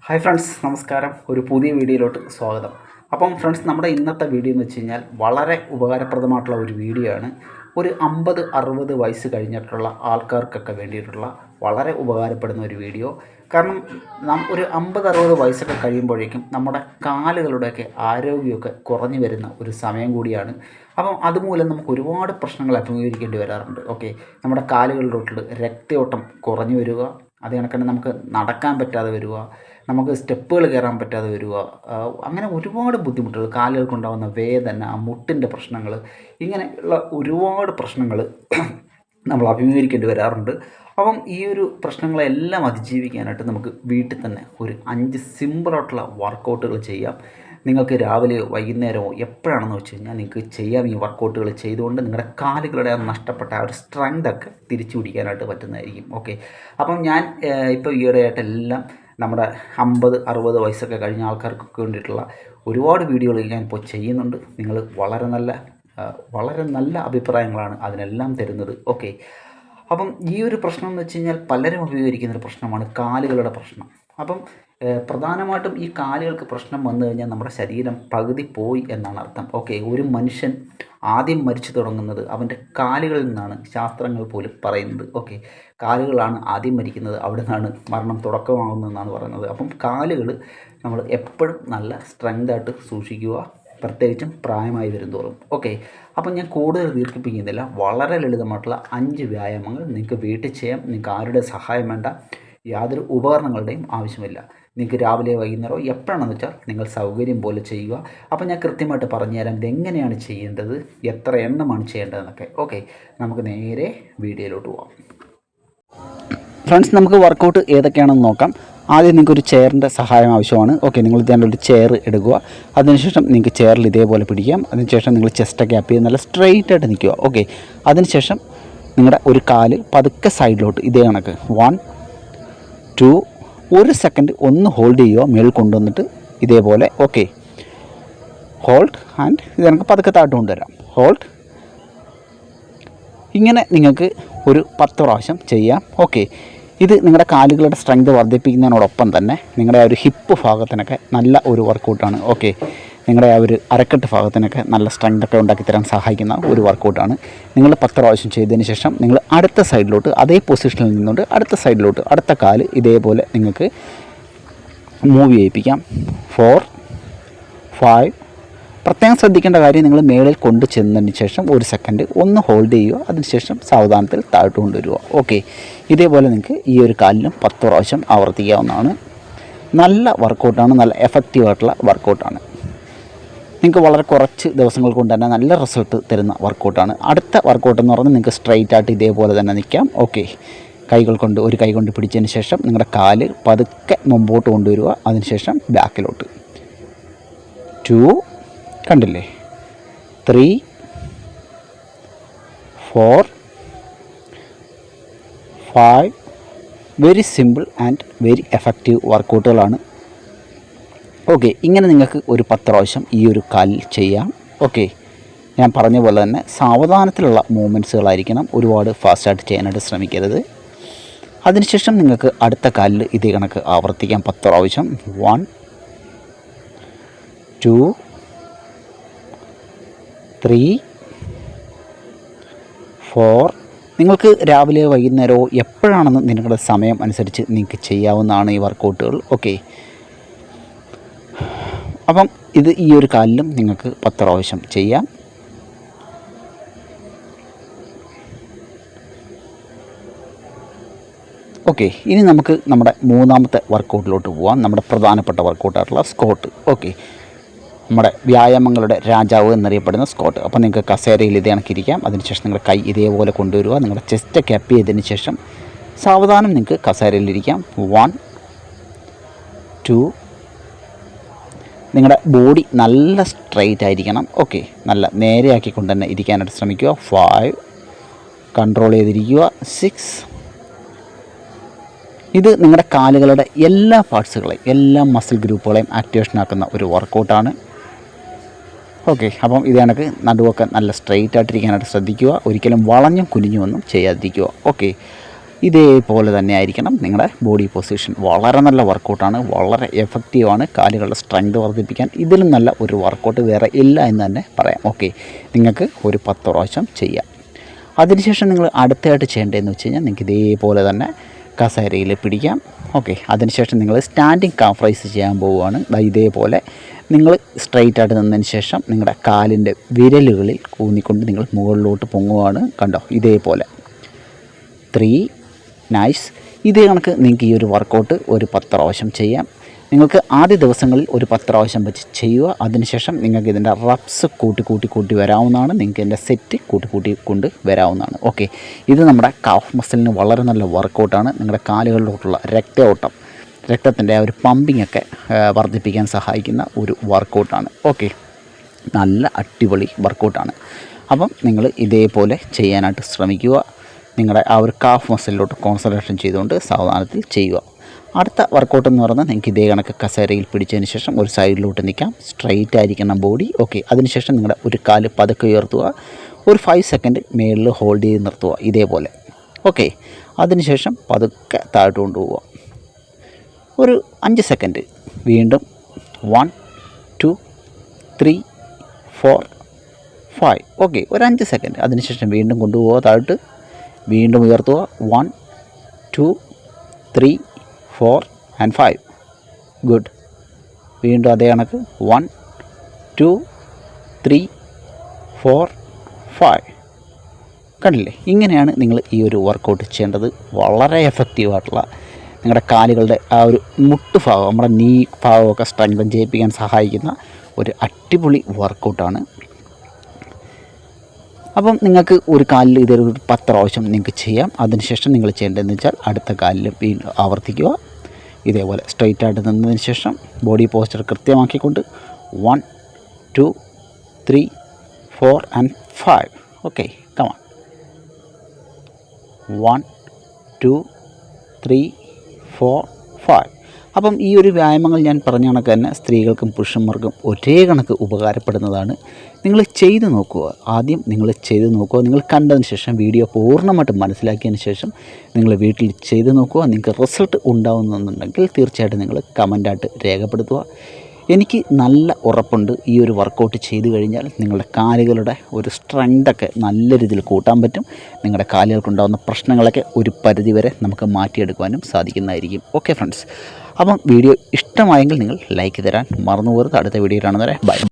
Hi friends, നമസ്കാരം. ഒരു പുതിയ വീഡിയോയിലോട്ട് സ്വാഗതം. അപ്പം ഫ്രണ്ട്സ്, നമ്മുടെ ഇന്നത്തെ വീഡിയോ എന്ന് വെച്ച് കഴിഞ്ഞാൽ വളരെ ഉപകാരപ്രദമായിട്ടുള്ള ഒരു വീഡിയോ ആണ്. ഒരു 50-60 വയസ്സ് കഴിഞ്ഞിട്ടുള്ള ആൾക്കാർക്കൊക്കെ വേണ്ടിയിട്ടുള്ള വളരെ ഉപകാരപ്പെടുന്ന ഒരു വീഡിയോ. കാരണം ഒരു 50-60 വയസ്സൊക്കെ കഴിയുമ്പോഴേക്കും നമ്മുടെ കാലുകളുടെയൊക്കെ ആരോഗ്യമൊക്കെ കുറഞ്ഞു വരുന്ന ഒരു സമയം കൂടിയാണ്. അപ്പം അതുമൂലം നമുക്ക് ഒരുപാട് പ്രശ്നങ്ങൾ അഭിമുഖീകരിക്കേണ്ടി വരാറുണ്ട്. ഓക്കെ, നമ്മുടെ കാലുകളിലോട്ട് രക്തയോട്ടം കുറഞ്ഞു വരിക, അത് കണക്ക് നമുക്ക് നടക്കാൻ പറ്റാതെ വരിക, നമുക്ക് സ്റ്റെപ്പുകൾ കയറാൻ പറ്റാതെ വരിക, അങ്ങനെ ഒരുപാട് ബുദ്ധിമുട്ടുകൾ, കാലുകൾക്കുണ്ടാകുന്ന വേദന, മുട്ടിൻ്റെ പ്രശ്നങ്ങൾ, ഇങ്ങനെയുള്ള ഒരുപാട് പ്രശ്നങ്ങൾ നമ്മൾ അഭിമുഖീകരിക്കേണ്ടി വരാറുണ്ട്. അപ്പം ഈ ഒരു പ്രശ്നങ്ങളെല്ലാം അതിജീവിക്കാനായിട്ട് നമുക്ക് വീട്ടിൽ തന്നെ ഒരു 5 സിമ്പിളായിട്ടുള്ള വർക്കൗട്ടുകൾ ചെയ്യാം. നിങ്ങൾക്ക് രാവിലെയോ വൈകുന്നേരമോ എപ്പോഴാണെന്ന് വെച്ച് കഴിഞ്ഞാൽ നിങ്ങൾക്ക് ചെയ്യാം. ഈ വർക്കൗട്ടുകൾ ചെയ്തുകൊണ്ട് നിങ്ങളുടെ കാലുകളുടെ നഷ്ടപ്പെട്ട ആ ഒരു സ്ട്രെങ്തൊക്കെ തിരിച്ചു പിടിക്കാനായിട്ട് പറ്റുന്നതായിരിക്കും. ഓക്കെ, അപ്പം ഞാൻ ഇപ്പോൾ ഈയിടെയായിട്ടെല്ലാം നമ്മുടെ 50-60 വയസ്സൊക്കെ കഴിഞ്ഞ ആൾക്കാർക്കൊക്കെ വേണ്ടിയിട്ടുള്ള ഒരുപാട് വീഡിയോകൾ ഞാനിപ്പോൾ ചെയ്യുന്നുണ്ട്. നിങ്ങൾ വളരെ നല്ല അഭിപ്രായങ്ങളാണ് അതിനെല്ലാം തരുന്നത്. ഓക്കെ, അപ്പം ഈ ഒരു പ്രശ്നം എന്ന് വെച്ച് കഴിഞ്ഞാൽ പലരും അഭിമുഖീകരിക്കുന്നൊരു പ്രശ്നമാണ് കാലുകളുടെ പ്രശ്നം. അപ്പം പ്രധാനമായിട്ടും ഈ കാലുകൾക്ക് പ്രശ്നം വന്നു കഴിഞ്ഞാൽ നമ്മുടെ ശരീരം പകുതി പോയി എന്നാണ് അർത്ഥം. ഓക്കെ, ഒരു മനുഷ്യൻ ആദ്യം മരിച്ചു തുടങ്ങുന്നത് അവൻ്റെ കാലുകളിൽ നിന്നാണ് ശാസ്ത്രങ്ങൾ പോലും പറയുന്നത്. ഓക്കെ, കാലുകളാണ് ആദ്യം മരിക്കുന്നത്, അവിടെ നിന്നാണ് മരണം തുടക്കമാകുന്നതെന്നാണ് പറയുന്നത്. അപ്പം കാലുകൾ നമ്മൾ എപ്പോഴും നല്ല സ്ട്രെങ്തായിട്ട് സൂക്ഷിക്കുക, പ്രത്യേകിച്ചും പ്രായമായി വരുന്തോറും. ഓക്കെ, അപ്പം ഞാൻ കൂടുതൽ ദീർഘിപ്പിക്കുന്നില്ല. വളരെ ലളിതമായിട്ടുള്ള 5 വ്യായാമങ്ങൾ നിങ്ങൾക്ക് വീട്ടിൽ ചെയ്യാം. നിങ്ങൾക്ക് ആരുടെ സഹായം വേണ്ട, യാതൊരു ഉപകരണങ്ങളുടെയും ആവശ്യമില്ല. നിങ്ങൾക്ക് രാവിലെ വൈകുന്നേരമോ എപ്പോഴാണെന്ന് വെച്ചാൽ നിങ്ങൾ സൗകര്യം പോലെ ചെയ്യുക. അപ്പോൾ ഞാൻ കൃത്യമായിട്ട് പറഞ്ഞുതരാം ഇതെങ്ങനെയാണ് ചെയ്യേണ്ടത്, എത്ര എണ്ണമാണ് ചെയ്യേണ്ടതെന്നൊക്കെ. ഓക്കെ, നമുക്ക് നേരെ വീഡിയോയിലോട്ട് പോകാം. ഫ്രണ്ട്സ്, നമുക്ക് വർക്കൗട്ട് ഏതൊക്കെയാണെന്ന് നോക്കാം. ആദ്യം നിങ്ങൾക്ക് ഒരു ചെയറിൻ്റെ സഹായം ആവശ്യമാണ്. ഓക്കെ, നിങ്ങൾ ഇതേണ്ട ഒരു ചെയർ എടുക്കുക. അതിനുശേഷം നിങ്ങൾക്ക് ചെയറിൽ ഇതേപോലെ പിടിക്കാം. അതിനുശേഷം നിങ്ങൾ ചെസ്റ്റൊക്കെ അപ്പ് ചെയ്ത് നല്ല സ്ട്രെയിറ്റ് ആയിട്ട് നിൽക്കുക. ഓക്കെ, അതിനുശേഷം നിങ്ങളുടെ ഒരു കാല് പതുക്കെ സൈഡിലോട്ട് ഇതേ കണക്ക് 1 2 1 സെക്കൻഡ് ഒന്ന് ഹോൾഡ് ചെയ്യുക, മേളിൽ കൊണ്ടുവന്നിട്ട് ഇതേപോലെ. ഓക്കെ, ഹോൾഡ് ആൻഡ് ഇത് നമുക്ക് പതുക്കെ താഴ്ത്ത് കൊണ്ടുവരാം. ഹോൾഡ്, ഇങ്ങനെ നിങ്ങൾക്ക് ഒരു 10 പ്രാവശ്യം ചെയ്യാം. ഓക്കെ, ഇത് നിങ്ങളുടെ കാലുകളുടെ സ്ട്രെങ്ത് വർദ്ധിപ്പിക്കുന്നതിനോടൊപ്പം തന്നെ നിങ്ങളുടെ ആ ഒരു ഹിപ്പ് ഭാഗത്തിനൊക്കെ നല്ല ഒരു വർക്കൗട്ടാണ്. ഓക്കെ, നിങ്ങളുടെ ആ ഒരു അരക്കെട്ട് ഭാഗത്തിനൊക്കെ നല്ല സ്ട്രെങ്തൊക്കെ ഉണ്ടാക്കി തരാൻ സഹായിക്കുന്ന ഒരു വർക്കൗട്ടാണ്. നിങ്ങൾ 10 പ്രാവശ്യം ചെയ്തതിന് ശേഷം നിങ്ങൾ അടുത്ത സൈഡിലോട്ട് അതേ പൊസിഷനിൽ നിന്നുകൊണ്ട് അടുത്ത സൈഡിലോട്ട് അടുത്ത കാല് ഇതേപോലെ നിങ്ങൾക്ക് മൂവ് ചെയ്യിപ്പിക്കാം. 4 5. പ്രത്യേകം ശ്രദ്ധിക്കേണ്ട കാര്യം, നിങ്ങൾ മേളിൽ കൊണ്ട് ചെന്നതിന് ശേഷം 1 സെക്കൻഡ് ഒന്ന് ഹോൾഡ് ചെയ്യുക, അതിനുശേഷം സാവധാനത്തിൽ താഴ്ത്തു കൊണ്ടുവരിക. ഓക്കെ, ഇതേപോലെ നിങ്ങൾക്ക് ഈ ഒരു കാലിലും 10 പ്രാവശ്യം ആവർത്തിക്കാവുന്നതാണ്. നല്ല വർക്കൗട്ടാണ്, നല്ല എഫക്റ്റീവായിട്ടുള്ള വർക്കൗട്ടാണ്. നിങ്ങൾക്ക് വളരെ കുറച്ച് ദിവസങ്ങൾ കൊണ്ട് തന്നെ നല്ല റിസൾട്ട് തരുന്ന വർക്കൗട്ടാണ്. അടുത്ത വർക്കൗട്ട് എന്ന് പറഞ്ഞാൽ നിങ്ങൾക്ക് സ്ട്രെയിറ്റ് ആയിട്ട് ഇതേപോലെ തന്നെ നിൽക്കാം. ഓക്കെ, ഒരു കൈ കൊണ്ട് പിടിച്ചതിന് ശേഷം നിങ്ങളുടെ കാല് പതുക്കെ മുമ്പോട്ട് കൊണ്ടുവരിക, അതിനുശേഷം ബാക്കിലോട്ട്. 2 കണ്ടില്ലേ, 3 4 5. Very simple and very effective വർക്കൗട്ടുകളാണ്. ഓക്കെ, ഇങ്ങനെ നിങ്ങൾക്ക് ഒരു 10 പ്രാവശ്യം ഈ ഒരു കാലിൽ ചെയ്യാം. ഓക്കെ, ഞാൻ പറഞ്ഞ പോലെ തന്നെ സാവധാനത്തിലുള്ള മൂവ്മെൻറ്റ്സുകളായിരിക്കണം, ഒരുപാട് ഫാസ്റ്റായിട്ട് ചെയ്യാനായിട്ട് ശ്രമിക്കരുത്. അതിനുശേഷം നിങ്ങൾക്ക് അടുത്ത കാലിൽ ഇതേ കണക്ക് ആവർത്തിക്കാം 10 പ്രാവശ്യം. 1 2 3 4. നിങ്ങൾക്ക് രാവിലെ വൈകുന്നേരമോ എപ്പോഴാണെന്ന് നിങ്ങളുടെ സമയം അനുസരിച്ച് നിങ്ങൾക്ക് ചെയ്യാവുന്നതാണ് ഈ വർക്കൗട്ടുകൾ. ഓക്കെ, അപ്പം ഇത് ഈ ഒരു കാലിലും നിങ്ങൾക്ക് 10 പ്രാവശ്യം ചെയ്യാം. ഓക്കെ, ഇനി നമുക്ക് നമ്മുടെ മൂന്നാമത്തെ വർക്കൗട്ടിലോട്ട് പോകാം. നമ്മുടെ പ്രധാനപ്പെട്ട വർക്കൗട്ടായിട്ടുള്ള സ്ക്വാട്ട്. ഓക്കെ, നമ്മുടെ വ്യായാമങ്ങളുടെ രാജാവ് എന്നറിയപ്പെടുന്ന സ്ക്വാട്ട്. അപ്പോൾ നിങ്ങൾക്ക് കസേരയിൽ ഇതേ കണക്കിരിക്കാം. അതിനുശേഷം നിങ്ങളുടെ കൈ ഇതേപോലെ കൊണ്ടുവരിക, നിങ്ങളുടെ ചെസ്റ്റ് ക്യാപ്പ് ചെയ്തതിന് ശേഷം സാവധാനം നിങ്ങൾക്ക് കസേരയിലിരിക്കാം. 1 2. നിങ്ങളുടെ ബോഡി നല്ല സ്ട്രെയിറ്റ് ആയിരിക്കണം. ഓക്കെ, നല്ല നേരെയാക്കിക്കൊണ്ട് തന്നെ ഇരിക്കാനായിട്ട് ശ്രമിക്കുക. 5. കൺട്രോൾ ചെയ്തിരിക്കുക. 6. ഇത് നിങ്ങളുടെ കാലുകളുടെ എല്ലാ പാർട്സുകളെയും എല്ലാ മസിൽ ഗ്രൂപ്പുകളെയും ആക്ടിവേഷനാക്കുന്ന ഒരു വർക്കൗട്ടാണ്. ഓക്കെ, അപ്പം ഇത് കണക്ക് നടുവൊക്കെ നല്ല സ്ട്രെയിറ്റ് ആയിട്ടിരിക്കാനായിട്ട് ശ്രദ്ധിക്കുക. ഒരിക്കലും വളഞ്ഞും കുനിഞ്ഞുമൊന്നും ചെയ്യാതിരിക്കുക. ഓക്കെ, ഇതേപോലെ തന്നെ ആയിരിക്കണം നിങ്ങളുടെ ബോഡി പൊസിഷൻ. വളരെ നല്ല വർക്കൗട്ടാണ്, വളരെ എഫക്റ്റീവാണ്. കാലുകളുടെ സ്ട്രെങ്ത് വർദ്ധിപ്പിക്കാൻ ഇതിലും നല്ല ഒരു വർക്കൗട്ട് വേറെ ഇല്ല എന്ന് തന്നെ പറയാം. ഓക്കെ, നിങ്ങൾക്ക് ഒരു 10 പ്രാവശ്യം ചെയ്യാം. അതിനുശേഷം നിങ്ങൾ അടുത്തായിട്ട് ചെയ്യേണ്ടതെന്ന് വെച്ച് കഴിഞ്ഞാൽ നിങ്ങൾക്ക് ഇതേപോലെ തന്നെ കസേരയിൽ പിടിക്കാം. ഓക്കെ, അതിനുശേഷം നിങ്ങൾ സ്റ്റാൻഡിങ് കാഫ് റൈസ് ചെയ്യാൻ പോവുകയാണ്. ഇതേപോലെ നിങ്ങൾ സ്ട്രെയിറ്റ് ആയിട്ട് നിന്നതിന് ശേഷം നിങ്ങളുടെ കാലിൻ്റെ വിരലുകളിൽ ഊന്നിക്കൊണ്ട് നിങ്ങൾ മുകളിലോട്ട് പൊങ്ങുകയാണ്. കണ്ടോ, ഇതേപോലെ 3 നൈസ്. ഇതേ കണക്ക് നിങ്ങൾക്ക് ഈ ഒരു വർക്കൗട്ട് ഒരു 10 പ്രാവശ്യം ചെയ്യാം. നിങ്ങൾക്ക് ആദ്യ ദിവസങ്ങളിൽ ഒരു 10 പ്രാവശ്യം വെച്ച് ചെയ്യുക. അതിനുശേഷം നിങ്ങൾക്ക് ഇതിൻ്റെ റപ്സ് കൂട്ടി വരാവുന്നതാണ്. നിങ്ങൾക്ക് ഇതിൻ്റെ സെറ്റ് കൂട്ടി കൊണ്ട് വരാവുന്നതാണ്. ഓക്കെ, ഇത് നമ്മുടെ കാഫ് മസിലിന് വളരെ നല്ല വർക്കൗട്ടാണ്. നിങ്ങളുടെ കാലുകളിലോട്ടുള്ള രക്തത്തിൻ്റെ ആ ഒരു പമ്പിങ് ഒക്കെ വർദ്ധിപ്പിക്കാൻ സഹായിക്കുന്ന ഒരു വർക്കൗട്ടാണ്. ഓക്കെ, നല്ല അടിപൊളി വർക്കൗട്ടാണ്. അപ്പം നിങ്ങൾ ഇതേപോലെ ചെയ്യാനായിട്ട് ശ്രമിക്കുക. നിങ്ങളുടെ ആ ഒരു കാഫ് മസിലിലോട്ട് കോൺസെൻട്രേഷൻ ചെയ്തുകൊണ്ട് സാവധാനത്തിൽ ചെയ്യുക. അടുത്ത വർക്കൗട്ട് എന്ന് പറയുന്നത് നിങ്ങൾക്ക് ഇതേ കണക്ക് കസേരയിൽ പിടിച്ചതിന് ശേഷം ഒരു സൈഡിലോട്ട് നിൽക്കാം. സ്ട്രെയിറ്റ് ആയിരിക്കണം ബോഡി. ഓക്കെ, അതിനുശേഷം നിങ്ങളുടെ ഒരു കാല് പതുക്കെ ഉയർത്തുക. ഒരു 5 സെക്കൻഡ് മേളിൽ ഹോൾഡ് ചെയ്ത് നിർത്തുക ഇതേപോലെ. ഓക്കെ, അതിനുശേഷം പതുക്കെ താഴോട്ട് കൊണ്ടുപോവുക. ഒരു 5 സെക്കൻഡ് വീണ്ടും 1 2 3 4 5. ഓക്കെ, ഒരു 5 സെക്കൻഡ്. അതിനുശേഷം വീണ്ടും കൊണ്ടുപോവുക താഴോട്ട്. വീണ്ടും ഉയർത്തുക. 1 2 3 4 and 5. ഗുഡ്. വീണ്ടും അതേ കണക്ക് 1 2 3 4 5. കണ്ടില്ലേ? ഇങ്ങനെയാണ് നിങ്ങൾ ഈ ഒരു വർക്കൗട്ട് ചെയ്യേണ്ടത്. വളരെ എഫക്റ്റീവായിട്ടുള്ള നിങ്ങളുടെ കാലുകളുടെ ആ ഒരു മുട്ട് ഭാഗം, നമ്മുടെ നീ ഭാഗമൊക്കെ സ്ട്രെങ്തൻ ചെയ്യിപ്പിക്കാൻ സഹായിക്കുന്ന ഒരു അടിപൊളി വർക്കൗട്ടാണ്. അപ്പം നിങ്ങൾക്ക് ഒരു കാലിൽ ഇതൊരു 10 പ്രാവശ്യം നിങ്ങൾക്ക് ചെയ്യാം. അതിനുശേഷം നിങ്ങൾ ചെയ്യേണ്ടതെന്ന് വെച്ചാൽ അടുത്ത കാലിൽ വീണ്ടും ആവർത്തിക്കുക. ഇതേപോലെ സ്ട്രെയിറ്റ് ആയിട്ട് നിന്നതിന് ശേഷം ബോഡി പോസ്ചർ കൃത്യമാക്കിക്കൊണ്ട് 1 2 3 4 and 5. Okay, come on. 1 2 3 4 5. അപ്പം ഈ ഒരു വ്യായാമങ്ങൾ ഞാൻ പറഞ്ഞ കണക്ക് തന്നെ സ്ത്രീകൾക്കും പുരുഷന്മാർക്കും ഒരേ കണക്ക് ഉപകാരപ്പെടുന്നതാണ്. നിങ്ങൾ ചെയ്ത് നോക്കുക. ആദ്യം നിങ്ങൾ ചെയ്ത് നോക്കുക. നിങ്ങൾ കണ്ടതിന് ശേഷം വീഡിയോ പൂർണ്ണമായിട്ടും മനസ്സിലാക്കിയതിന് ശേഷം നിങ്ങൾ വീട്ടിൽ ചെയ്ത് നോക്കുക. നിങ്ങൾക്ക് റിസൾട്ട് ഉണ്ടാകുന്നുണ്ടെങ്കിൽ തീർച്ചയായിട്ടും നിങ്ങൾ കമൻ്റായിട്ട് രേഖപ്പെടുത്തുക. എനിക്ക് നല്ല ഉറപ്പുണ്ട് ഈ ഒരു വർക്കൗട്ട് ചെയ്തു കഴിഞ്ഞാൽ നിങ്ങളുടെ കാലുകളുടെ ഒരു സ്ട്രെങ്തൊക്കെ നല്ല രീതിയിൽ കൂട്ടാൻ പറ്റും. നിങ്ങളുടെ കാലുകൾക്കുണ്ടാകുന്ന പ്രശ്നങ്ങളൊക്കെ ഒരു പരിധിവരെ നമുക്ക് മാറ്റിയെടുക്കുവാനും സാധിക്കുന്നതായിരിക്കും. ഓക്കെ ഫ്രണ്ട്സ്, അപ്പം വീഡിയോ ഇഷ്ടമായെങ്കിൽ നിങ്ങൾ ലൈക്ക് തരാൻ മറന്നു പോകരുത്. അടുത്ത വീഡിയോയിലാണ് വരെ ബൈ.